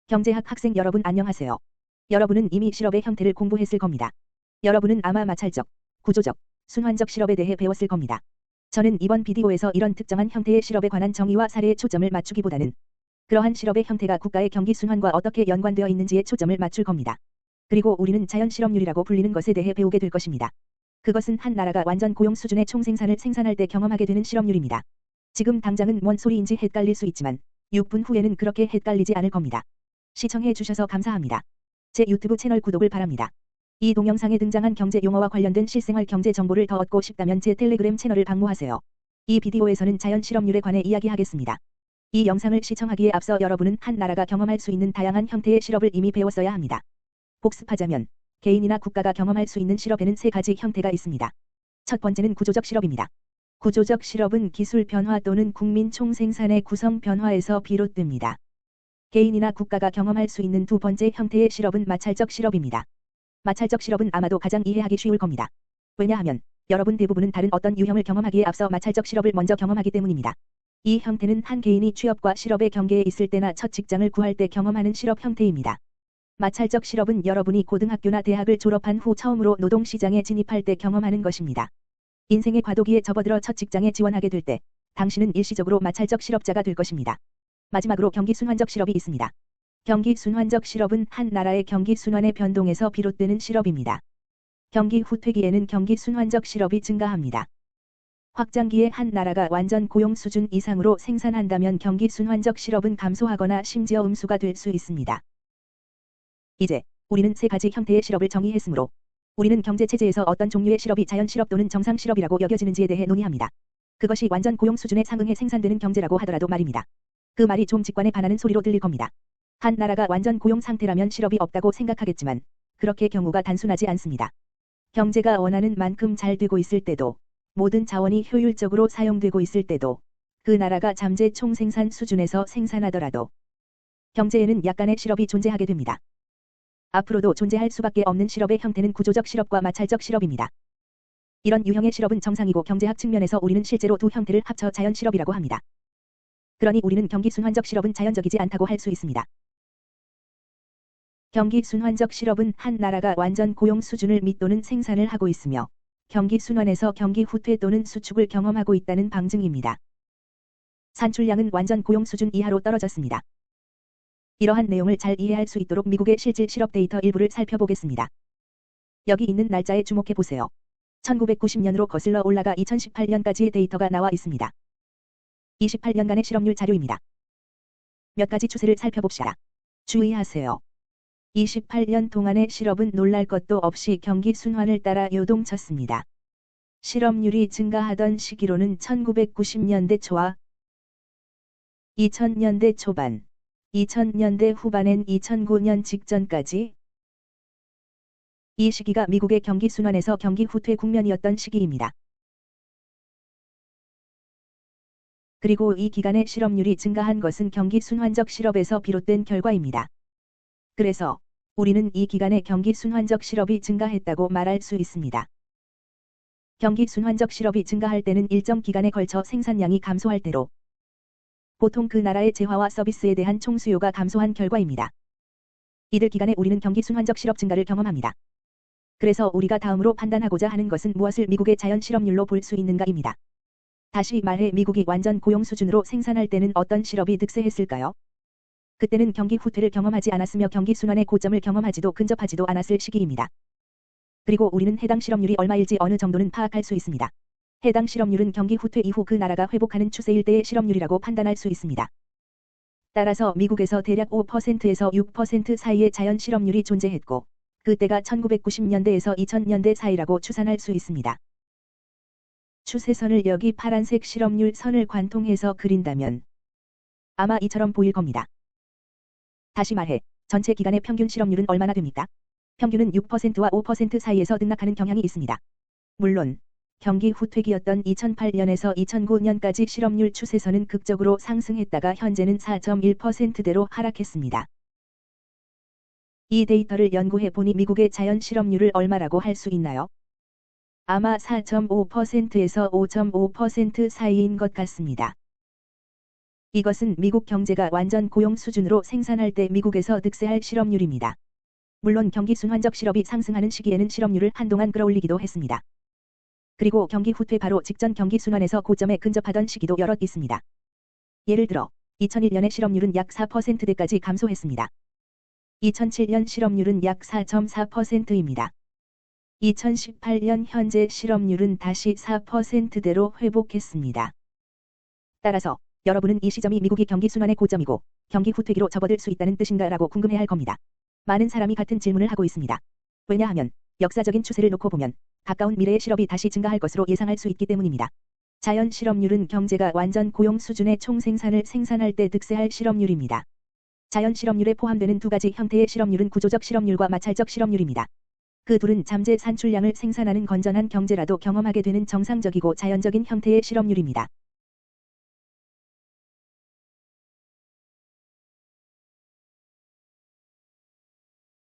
경제학 학생 여러분 안녕하세요. 여러분은 이미 실업의 형태를 공부했을 겁니다. 여러분은 아마 마찰적, 구조적, 순환적 실업에 대해 배웠을 겁니다. 저는 이번 비디오에서 이런 특정한 형태의 실업에 관한 정의와 사례에 초점을 맞추기보다는 그러한 실업의 형태가 국가의 경기 순환과 어떻게 연관되어 있는지에 초점을 맞출 겁니다. 그리고 우리는 자연 실업률이라고 불리는 것에 대해 배우게 될 것입니다. 그것은 한 나라가 완전 고용 수준의 총생산을 생산할 때 경험하게 되는 실업률입니다. 지금 당장은 뭔 소리인지 헷갈릴 수 있지만 6분 후에는 그렇게 헷갈리지 않을 겁니다. 시청해 주셔서 감사합니다. 제 유튜브 채널 구독을 바랍니다. 이 동영상에 등장한 경제 용어와 관련된 실생활 경제 정보를 더 얻고 싶다면 제 텔레그램 채널을 방문하세요. 이 비디오에서는 자연 실업률에 관해 이야기하겠습니다. 이 영상을 시청하기에 앞서 여러분은 한 나라가 경험할 수 있는 다양한 형태의 실업을 이미 배웠어야 합니다. 복습하자면 개인이나 국가가 경험할 수 있는 실업에는 세 가지 형태가 있습니다. 첫 번째는 구조적 실업입니다. 구조적 실업은 기술 변화 또는 국민 총생산의 구성 변화에서 비롯됩니다. 개인이나 국가가 경험할 수 있는 두 번째 형태의 실업은 마찰적 실업입니다. 마찰적 실업은 아마도 가장 이해하기 쉬울 겁니다. 왜냐하면 여러분 대부분은 다른 어떤 유형을 경험하기에 앞서 마찰적 실업을 먼저 경험하기 때문입니다. 이 형태는 한 개인이 취업과 실업의 경계에 있을 때나 첫 직장을 구할 때 경험하는 실업 형태입니다. 마찰적 실업은 여러분이 고등학교나 대학을 졸업한 후 처음으로 노동시장에 진입할 때 경험하는 것입니다. 인생의 과도기에 접어들어 첫 직장에 지원하게 될 때 당신은 일시적으로 마찰적 실업자가 될 것입니다. 마지막으로 경기 순환적 실업이 있습니다. 경기 순환적 실업은 한 나라의 경기 순환의 변동에서 비롯되는 실업입니다. 경기 후퇴기에는 경기 순환적 실업이 증가합니다. 확장기에 한 나라가 완전 고용 수준 이상으로 생산한다면 경기 순환적 실업은 감소하거나 심지어 음수가 될 수 있습니다. 이제 우리는 세 가지 형태의 실업을 정의했으므로 우리는 경제체제에서 어떤 종류의 실업이 자연 실업 또는 정상 실업이라고 여겨지는지에 대해 논의합니다. 그것이 완전 고용 수준에 상응해 생산되는 경제라고 하더라도 말입니다. 그 말이 좀 직관에 반하는 소리로 들릴 겁니다. 한 나라가 완전 고용 상태라면 실업이 없다고 생각하겠지만 그렇게 경우가 단순하지 않습니다. 경제가 원하는 만큼 잘 되고 있을 때도 모든 자원이 효율적으로 사용되고 있을 때도 그 나라가 잠재 총생산 수준에서 생산하더라도 경제에는 약간의 실업이 존재하게 됩니다. 앞으로도 존재할 수밖에 없는 실업의 형태는 구조적 실업과 마찰적 실업입니다. 이런 유형의 실업은 정상이고 경제학 측면에서 우리는 실제로 두 형태를 합쳐 자연 실업이라고 합니다. 그러니 우리는 경기 순환적 실업은 자연적이지 않다고 할 수 있습니다. 경기 순환적 실업은 한 나라가 완전 고용 수준을 밑도는 생산을 하고 있으며 경기 순환에서 경기 후퇴 또는 수축을 경험하고 있다는 방증입니다. 산출량은 완전 고용 수준 이하로 떨어졌습니다. 이러한 내용을 잘 이해할 수 있도록 미국의 실질 실업 데이터 일부를 살펴보겠습니다. 여기 있는 날짜에 주목해 보세요. 1990년으로 거슬러 올라가 2018년까지의 데이터가 나와 있습니다. 28년간의 실업률 자료입니다. 몇 가지 추세를 살펴봅시다. 주의하세요. 28년 동안의 실업은 놀랄 것도 없이 경기 순환을 따라 요동쳤습니다. 실업률이 증가하던 시기로는 1990년대 초와 2000년대 초반, 2000년대 후반엔 2009년 직전까지 이 시기가 미국의 경기 순환에서 경기 후퇴 국면이었던 시기입니다. 그리고 이 기간에 실업률이 증가한 것은 경기 순환적 실업에서 비롯된 결과입니다. 그래서 우리는 이 기간에 경기 순환적 실업이 증가했다고 말할 수 있습니다. 경기 순환적 실업이 증가할 때는 일정 기간에 걸쳐 생산량이 감소할 때로 보통 그 나라의 재화와 서비스에 대한 총수요가 감소한 결과입니다. 이들 기간에 우리는 경기 순환적 실업 증가를 경험합니다. 그래서 우리가 다음으로 판단하고자 하는 것은 무엇을 미국의 자연 실업률로 볼 수 있는가입니다. 다시 말해 미국이 완전 고용 수준으로 생산할 때는 어떤 실업이 득세했을까요? 그때는 경기 후퇴를 경험하지 않았으며 경기 순환의 고점을 경험하지도 근접하지도 않았을 시기입니다. 그리고 우리는 해당 실업률이 얼마일지 어느 정도는 파악할 수 있습니다. 해당 실업률은 경기 후퇴 이후 그 나라가 회복하는 추세일 때의 실업률이라고 판단할 수 있습니다. 따라서 미국에서 대략 5%에서 6% 사이의 자연 실업률이 존재했고 그때가 1990년대에서 2000년대 사이라고 추산할 수 있습니다. 추세선을 여기 파란색 실업률 선을 관통해서 그린다면 아마 이처럼 보일 겁니다. 다시 말해 전체 기간의 평균 실업률은 얼마나 됩니까? 평균은 6%와 5% 사이에서 등락하는 경향이 있습니다. 물론 경기 후퇴기였던 2008년에서 2009년까지 실업률 추세선은 극적으로 상승했다가 현재는 4.1%대로 하락했습니다. 이 데이터를 연구해 보니 미국의 자연 실업률을 얼마라고 할 수 있나요? 아마 4.5%에서 5.5% 사이인 것 같습니다. 이것은 미국 경제가 완전 고용 수준으로 생산할 때 미국에서 득세할 실업률입니다. 물론 경기 순환적 실업이 상승하는 시기에는 실업률을 한동안 끌어올리기도 했습니다. 그리고 경기 후퇴 바로 직전 경기 순환에서 고점에 근접하던 시기도 여럿 있습니다. 예를 들어 2001년의 실업률은 약 4%대까지 감소했습니다. 2007년 실업률은 약 4.4%입니다. 2018년 현재 실업률은 다시 4%대로 회복했습니다. 따라서 여러분은 이 시점이 미국이 경기 순환의 고점이고 경기 후퇴기로 접어들 수 있다는 뜻인가 라고 궁금해할 겁니다. 많은 사람이 같은 질문을 하고 있습니다. 왜냐하면 역사적인 추세를 놓고 보면 가까운 미래에 실업이 다시 증가할 것으로 예상할 수 있기 때문입니다. 자연 실업률은 경제가 완전 고용 수준의 총생산을 생산할 때 득세할 실업률입니다. 자연 실업률에 포함되는 두 가지 형태의 실업률은 구조적 실업률과 마찰적 실업률입니다. 그 둘은 잠재 산출량을 생산하는 건전한 경제라도 경험하게 되는 정상적이고 자연적인 형태의 실업률입니다.